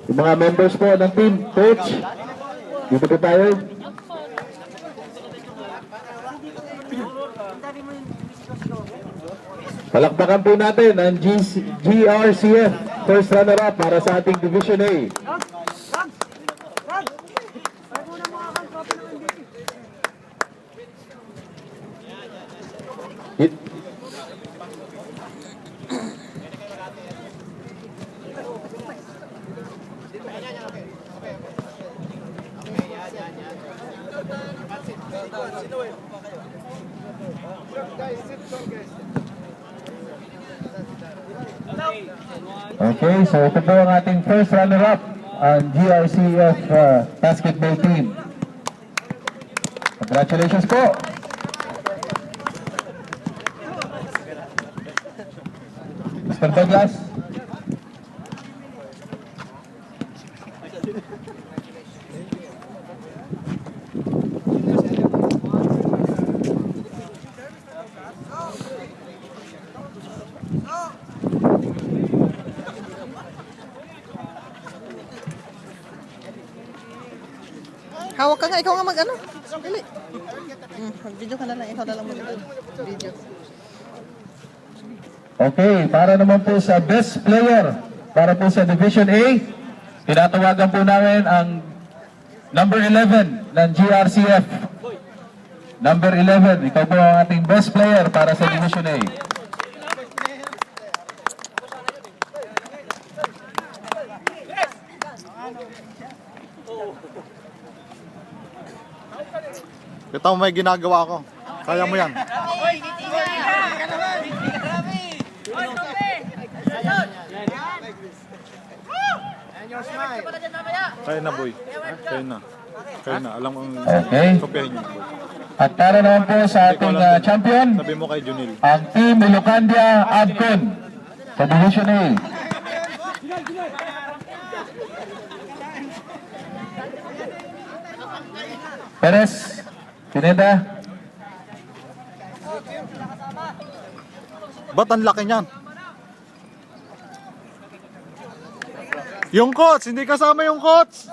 Yung mga members po ng team, coach, dito po tayo. Palakpakan po natin ang GRCF first runner-up para sa ating Division A. Okay, so ito po ang ating first runner-up ang GRCF basketball team. Congratulations po! Mr. Douglas. Hawak ka nga, ikaw nga mag-ano. Dali. Video ka na lang, ikaw na lang mag-video. Okay, para naman po sa best player, para po sa Division A, tinatawagan po namin ang number 11 ng GRCF. Number 11, ikaw po ang ating best player para sa Division A. Kita mo may ginagawa ko. Kaya mo yan. Kaya na, boy. Kaya na. Kaya na. Alam mo ang kopyahin niyo, boy. At para naman po sa ating champion, Sabi mo kay Junil. ang Team Ilocandia Adcon sa Division A. Perez, Pineda. Ba't ang laki niyan? Yung coach, hindi kasama yung coach.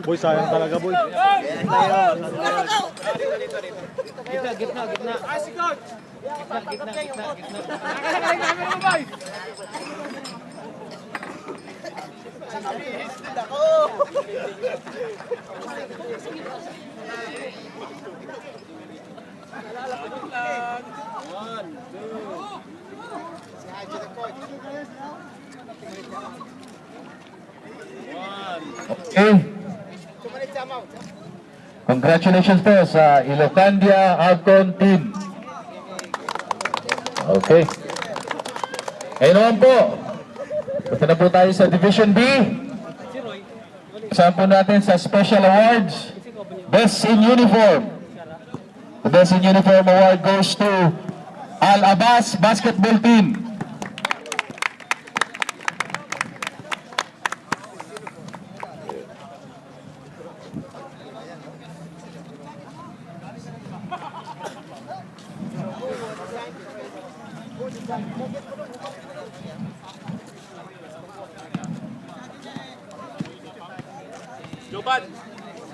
Boy, sayang talaga, boy. Okay. Congratulations po sa Ilocandia Adcon team. Okay. Ngayon naman po, punta na po tayo sa Division B. Kasama po natin sa Special Awards, Best in Uniform. The Best in Uniform Award goes to Al Abbas Basketball Team.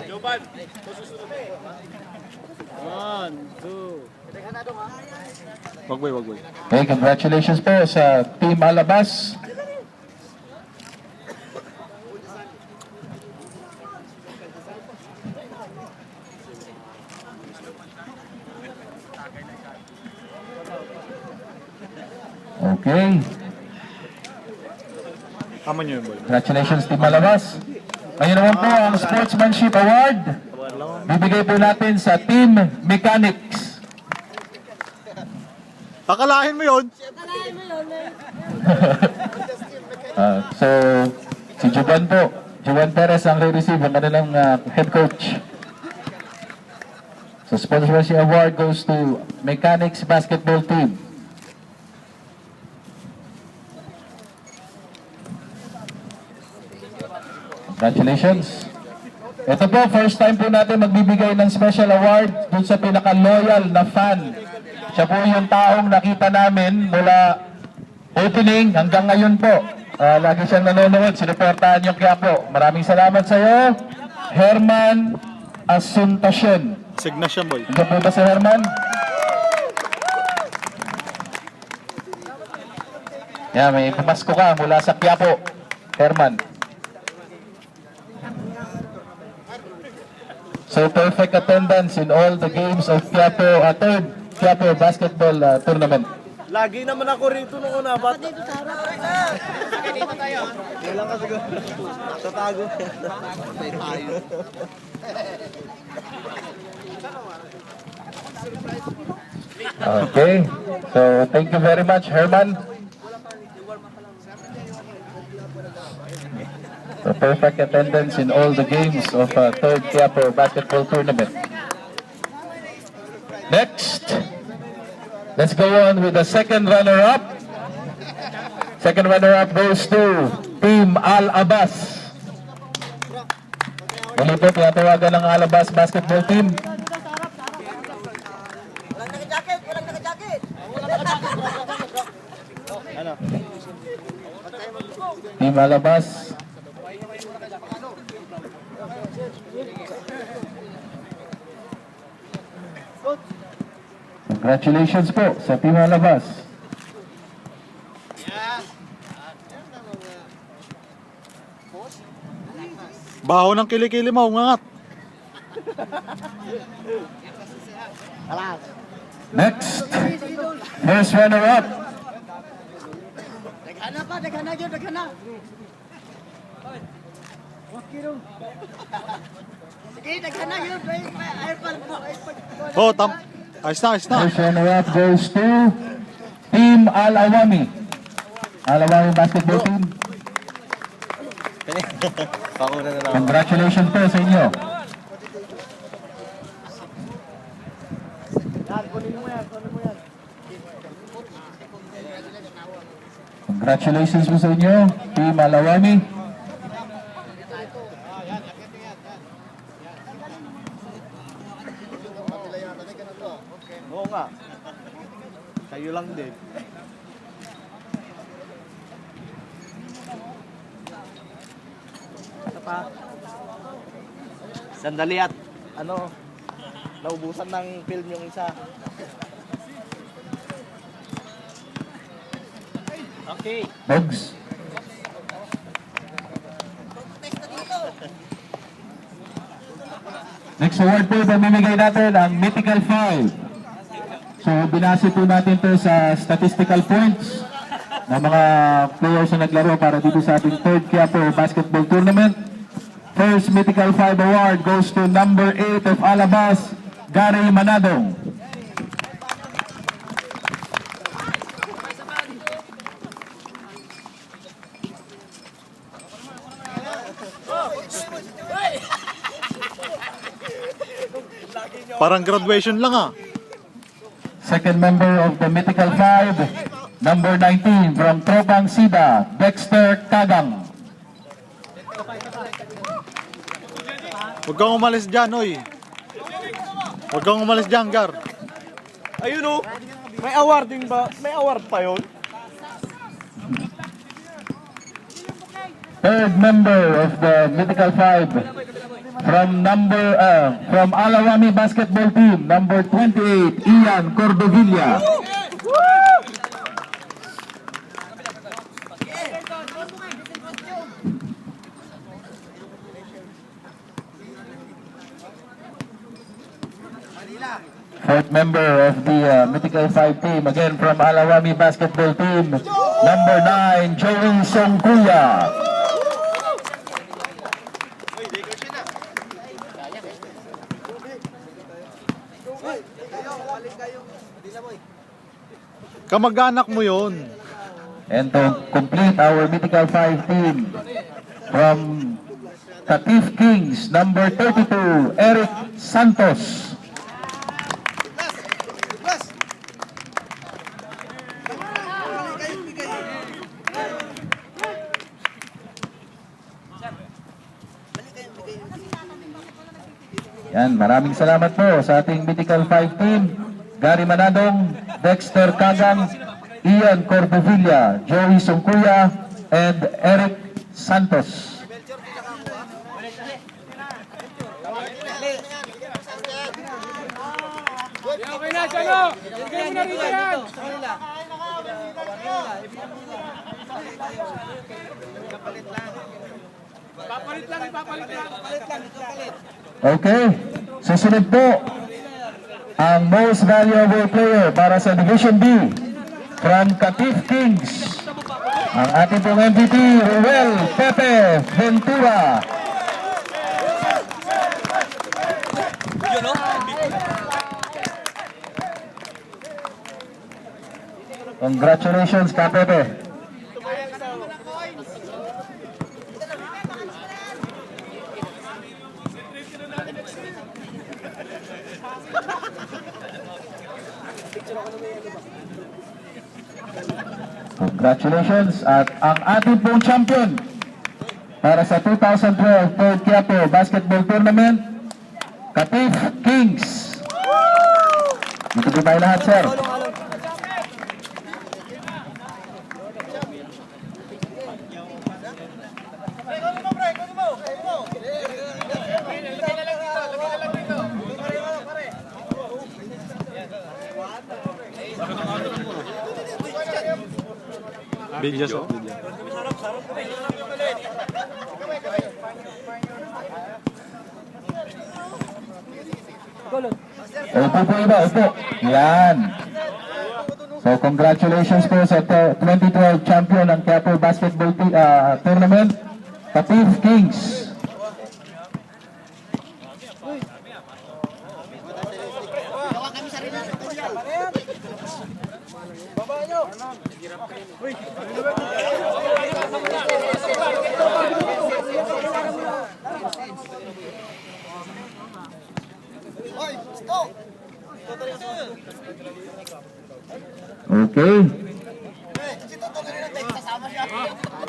Joban, susunod. 1, 2. Wag, boy, wag, boy. Okay, congratulations po sa Team Alabas. Okay, Tama niyo yun, boy. congratulations Team Alabas. Ngayon naman po ang Sportsmanship Award. Bibigay po natin sa Team Mechanics. Kakalahin mo yun. So, si Juban po, Juban Perez ang re-receive ang kanilang head coach. So, Sportsmanship Award goes to Mechanics Basketball Team. Congratulations. Ito po, first time po natin magbibigay ng special award dun sa pinaka-loyal na fan. Siya po yung taong nakita namin mula opening hanggang ngayon po. Lagi siyang nanonood, sinuportahan yung Quiapo. Maraming salamat sa iyo, Herman Asuntacion. Signation boy. Ito po ba si Herman? Yan, may pumasko ka mula sa Quiapo, Herman. So perfect attendance in all the games of Quiapo, third Quiapo basketball tournament. Lagi naman ako rito nung una. Ba't Dito sa harap. Kailan ka siguro? Tatago. Tayo. Okay, so thank you very much, Herman. So perfect attendance in all the games of third Quiapo basketball tournament. Next, let's go on with the second runner-up. Second runner-up goes to Team Al-Abbas. Muli po, tinatawagan ng Al-Abbas basketball team. Team Al-Abbas. Congratulations po sa Team Al-Abbas. Baho ng kilikili mo, umangat. Next, first runner-up. Daghana pa, daghana yun, daghana. Sige, daghana yun. Oh, ayos na, ayos na. First runner-up goes to Team Al-Awami. Al-Awami basketball team. Pakuna na lang. Congratulations po sa inyo. Congratulations po sa inyo, Team Al-Awami. Oo nga. Kayo lang din. Ano pa? Sandali at ano, naubusan ng film yung isa. Okay. Bugs. Next award po, pamimigay natin ang Mythical 5. So, binase po natin to sa statistical points ng mga players na naglaro para dito sa ating third Quiapo basketball tournament. First Mythical 5 award goes to number 8 of Alabas, Gary Manadong. Parang graduation lang ah. Second member of the Mythical 5, number 19 from Tropang Sida, Dexter Kagang. Huwag kang umalis dyan, oy. Huwag kang umalis dyan, Gar. Ayun oh. May awarding ba? May award pa yun? Third member of the Mythical 5 from Alawami basketball team, number 28, Ian Cordovilla. Fourth member of the Mythical 5 team, again from Alawami basketball team, number 9, Joey Songkuya. Kamag-anak mo yun. And to complete our Mythical 5 team, from Katif Kings, number 32, Eric Santos. Yan, maraming salamat po sa ating Mythical 5 team. Gary Manadong, Dexter Kagang, Ian Cordovilla, Joey Songkuya, and Eric Santos. Okay na, Chano! Bigay mo na rito yan! Papalit lang, papalit lang. Okay, susunod po ang most valuable player para sa Division B from Katif Kings. Ang ating pong MVP, Ruel Pepe Ventura. Congratulations, Ka Pepe. Congratulations at ang ating pong champion para sa 2012 Third Quiapo Basketball Tournament, Katif Kings. Dito po tayo lahat, sir. Video sa video. Upo po iba, upo. Yan. So congratulations po sa 2012 champion ng Quiapo Basketball Tournament, Katif Kings. Okay.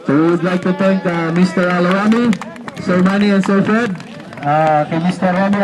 So we would like to thank Mr. Alorami, Sir Manny and Sir Fred, kay Mr. Rami